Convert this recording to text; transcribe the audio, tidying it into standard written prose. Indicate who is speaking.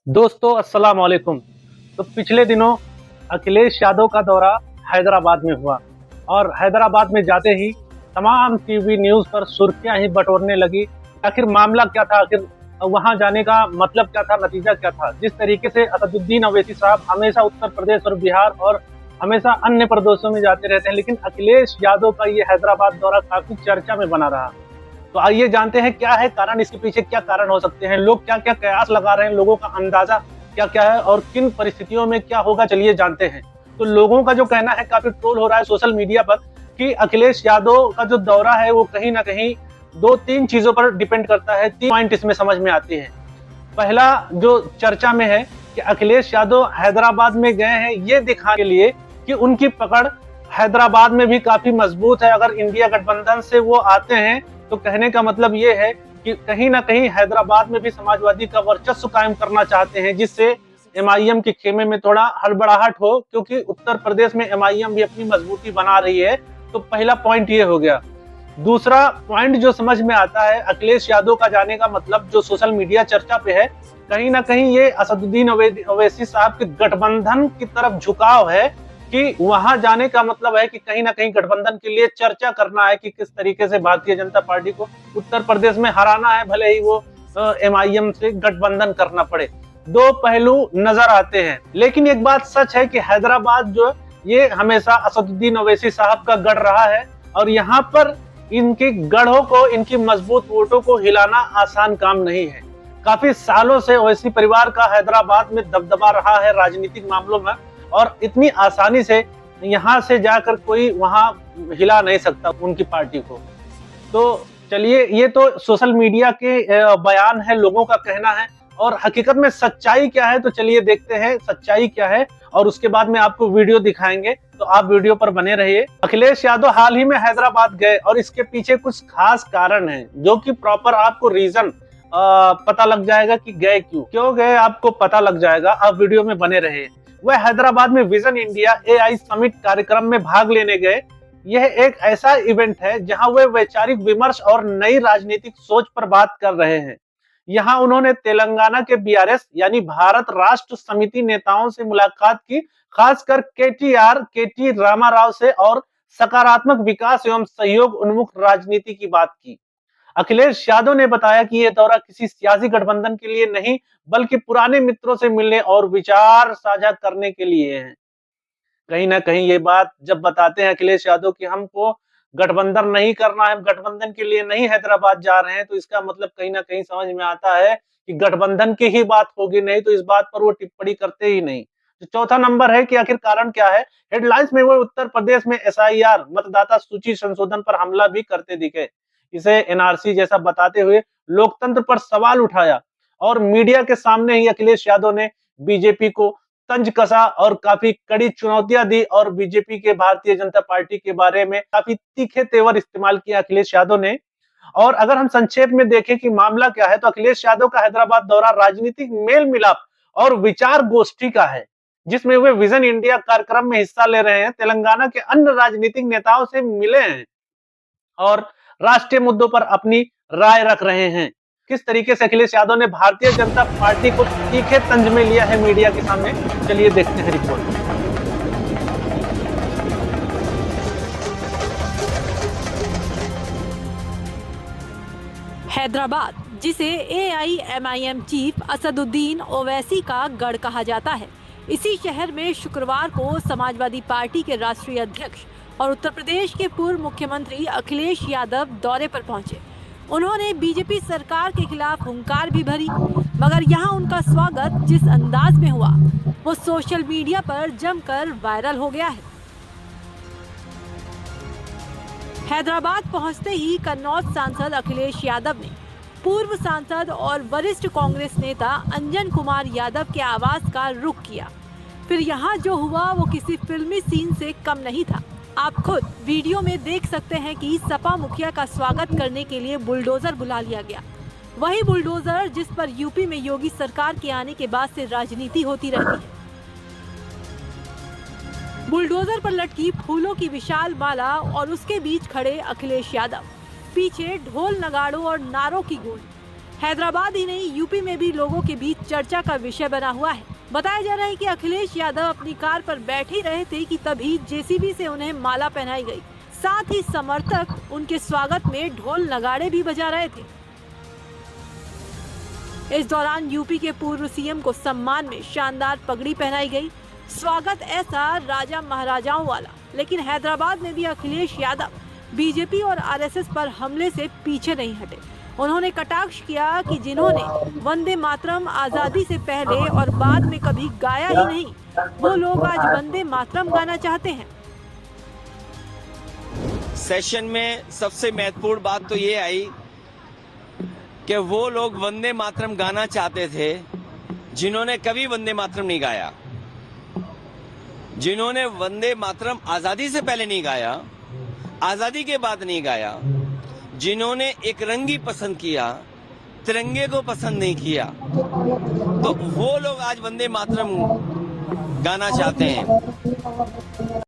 Speaker 1: दोस्तों अस्सलाम वालेकुम। तो पिछले दिनों अखिलेश यादव का दौरा हैदराबाद में हुआ और हैदराबाद में जाते ही तमाम टीवी न्यूज़ पर सुर्खियां ही बटोरने लगी। आखिर मामला क्या था, आखिर वहां जाने का मतलब क्या था, नतीजा क्या था। जिस तरीके से असदुद्दीन अवैसी साहब हमेशा उत्तर प्रदेश और बिहार और हमेशा अन्य प्रदेशों में जाते रहते हैं, लेकिन अखिलेश यादव का ये हैदराबाद दौरा काफी चर्चा में बना रहा। तो आइए जानते हैं क्या है कारण, इसके पीछे क्या कारण हो सकते हैं, लोग क्या क्या कयास लगा रहे हैं, लोगों का अंदाजा क्या क्या है और किन परिस्थितियों में क्या होगा, चलिए जानते हैं। तो लोगों का जो कहना है, काफी ट्रोल हो रहा है सोशल मीडिया पर कि अखिलेश यादव का जो दौरा है वो कहीं ना कहीं दो तीन चीजों पर डिपेंड करता है। 3 पॉइंट इसमें समझ में आते हैं। पहला जो चर्चा में है कि अखिलेश यादव हैदराबाद में गए हैं ये दिखाने के लिए कि उनकी पकड़ हैदराबाद में भी काफी मजबूत है। अगर इंडिया गठबंधन से वो आते हैं तो कहने का मतलब ये है कि कहीं ना कहीं हैदराबाद में भी समाजवादी का वर्चस्व कायम करना चाहते हैं, जिससे एमआईएम के खेमे में थोड़ा हड़बड़ाहट हो, क्योंकि उत्तर प्रदेश में एमआईएम भी अपनी मजबूती बना रही है। तो पहला पॉइंट ये हो गया। दूसरा पॉइंट जो समझ में आता है, अखिलेश यादव का जाने का मतलब जो सोशल मीडिया चर्चा पे है, कहीं ना कहीं ये असदुद्दीन अवैसी साहब के गठबंधन की तरफ झुकाव है कि वहां जाने का मतलब है कि कहीं ना कहीं गठबंधन के लिए चर्चा करना है कि किस तरीके से भारतीय जनता पार्टी को उत्तर प्रदेश में हराना है, भले ही वो एमआईएम से गठबंधन करना पड़े। दो पहलू नजर आते हैं, लेकिन एक बात सच है कि हैदराबाद जो ये हमेशा असदुद्दीन अवैसी साहब का गढ़ रहा है और यहाँ पर इनकी गढ़ों को, इनकी मजबूत वोटों को हिलाना आसान काम नहीं है। काफी सालों से ओवैसी परिवार का हैदराबाद में दबदबा रहा है राजनीतिक मामलों में, और इतनी आसानी से यहाँ से जाकर कोई वहां हिला नहीं सकता उनकी पार्टी को। तो चलिए, ये तो सोशल मीडिया के बयान है, लोगों का कहना है, और हकीकत में सच्चाई क्या है तो चलिए देखते हैं सच्चाई क्या है, और उसके बाद में आपको वीडियो दिखाएंगे, तो आप वीडियो पर बने रहिए। अखिलेश यादव हाल ही में हैदराबाद गए और इसके पीछे कुछ खास कारण है जो कि प्रॉपर आपको रीजन पता लग जाएगा कि गए क्यों गए, आपको पता लग जाएगा। आप वीडियो में बने रहिए। वह हैदराबाद में विजन इंडिया एआई समिट कार्यक्रम में भाग लेने गए। यह एक ऐसा इवेंट है जहां वे वैचारिक विमर्श और नई राजनीतिक सोच पर बात कर रहे हैं। यहां उन्होंने तेलंगाना के बीआरएस यानी भारत राष्ट्र समिति नेताओं से मुलाकात की, खासकर केटी रामाराव से, और सकारात्मक विकास एवं सहयोग उन्मुख राजनीति की बात की। अखिलेश यादव ने बताया कि यह दौरा किसी सियासी गठबंधन के लिए नहीं, बल्कि पुराने मित्रों से मिलने और विचार साझा करने के लिए है। कहीं ना कहीं ये बात जब बताते हैं अखिलेश यादव कि हमको गठबंधन नहीं करना है, गठबंधन के लिए नहीं हैदराबाद जा रहे हैं, तो इसका मतलब कहीं ना कहीं समझ में आता है कि गठबंधन की ही बात होगी, नहीं तो इस बात पर वो टिप्पणी करते ही नहीं। तो चौथा नंबर है कि आखिर कारण क्या है। हेडलाइंस में वो उत्तर प्रदेश में एसआईआर मतदाता सूची संशोधन पर हमला भी करते दिखे, इसे एनआरसी जैसा बताते हुए लोकतंत्र पर सवाल उठाया, और मीडिया के सामने ही अखिलेश यादव ने बीजेपी को तंज कसा और काफी कड़ी चुनौतियां दी, और बीजेपी के, भारतीय जनता पार्टी के बारे में काफी तीखे तेवर इस्तेमाल किया अखिलेश यादव ने। और अगर हम संक्षेप में देखें कि मामला क्या है, तो अखिलेश यादव का हैदराबाद दौरा राजनीतिक मेल मिलाप और विचार गोष्ठी का है, जिसमें वे विजन इंडिया कार्यक्रम में हिस्सा ले रहे हैं, तेलंगाना के अन्य राजनीतिक नेताओं से मिले हैं और राष्ट्रीय मुद्दों पर अपनी राय रख रहे हैं। किस तरीके से अखिलेश यादव ने भारतीय जनता पार्टी को तीखे तंज में लिया है मीडिया के सामने, चलिए देखते हैं रिपोर्ट।
Speaker 2: हैदराबाद, जिसे एआईएमआईएम चीफ असदुद्दीन ओवैसी का गढ़ कहा जाता है, इसी शहर में शुक्रवार को समाजवादी पार्टी के राष्ट्रीय अध्यक्ष और उत्तर प्रदेश के पूर्व मुख्यमंत्री अखिलेश यादव दौरे पर पहुंचे। उन्होंने बीजेपी सरकार के खिलाफ हुंकार भी भरी, मगर यहां उनका स्वागत जिस अंदाज में हुआ वो सोशल मीडिया पर जमकर वायरल हो गया है। हैदराबाद पहुंचते ही कन्नौज सांसद अखिलेश यादव ने पूर्व सांसद और वरिष्ठ कांग्रेस नेता अंजन कुमार यादव के आवास का रुख किया। फिर यहां जो हुआ वो किसी फिल्मी सीन से कम नहीं था। आप खुद वीडियो में देख सकते हैं कि सपा मुखिया का स्वागत करने के लिए बुलडोजर बुला लिया गया, वही बुलडोजर जिस पर यूपी में योगी सरकार के आने के बाद से राजनीति होती रहती है। बुलडोजर पर लटकी फूलों की विशाल माला और उसके बीच खड़े अखिलेश यादव, पीछे ढोल नगाड़ों और नारों की गूंज। हैदराबाद ही नहीं, यूपी में भी लोगों के बीच चर्चा का विषय बना हुआ है। बताया जा रहा है कि अखिलेश यादव अपनी कार पर बैठ ही रहे थे कि तभी जेसीबी से उन्हें माला पहनाई गई। साथ ही समर्थक उनके स्वागत में ढोल नगाड़े भी बजा रहे थे। इस दौरान यूपी के पूर्व सीएम को सम्मान में शानदार पगड़ी पहनाई गई। स्वागत ऐसा राजा महाराजाओं वाला। लेकिन हैदराबाद में भी अखिलेश यादव बीजेपी और आरएसएस पर हमले से पीछे नहीं हटे। उन्होंने कटाक्ष किया कि जिन्होंने वंदे मातरम आजादी से पहले और बाद में कभी गाया ही नहीं, वो लोग आज वंदे मातरम गाना चाहते हैं।
Speaker 3: सेशन में सबसे महत्वपूर्ण बात तो ये आई कि वो लोग वंदे मातरम गाना चाहते थे जिन्होंने कभी वंदे मातरम नहीं गाया, जिन्होंने वंदे मातरम आजादी से पहले नहीं गाया, आजादी के बाद नहीं गाया, जिन्होंने एक रंगी पसंद किया, तिरंगे को पसंद नहीं किया, तो वो लोग आज वंदे मातरम गाना चाहते हैं।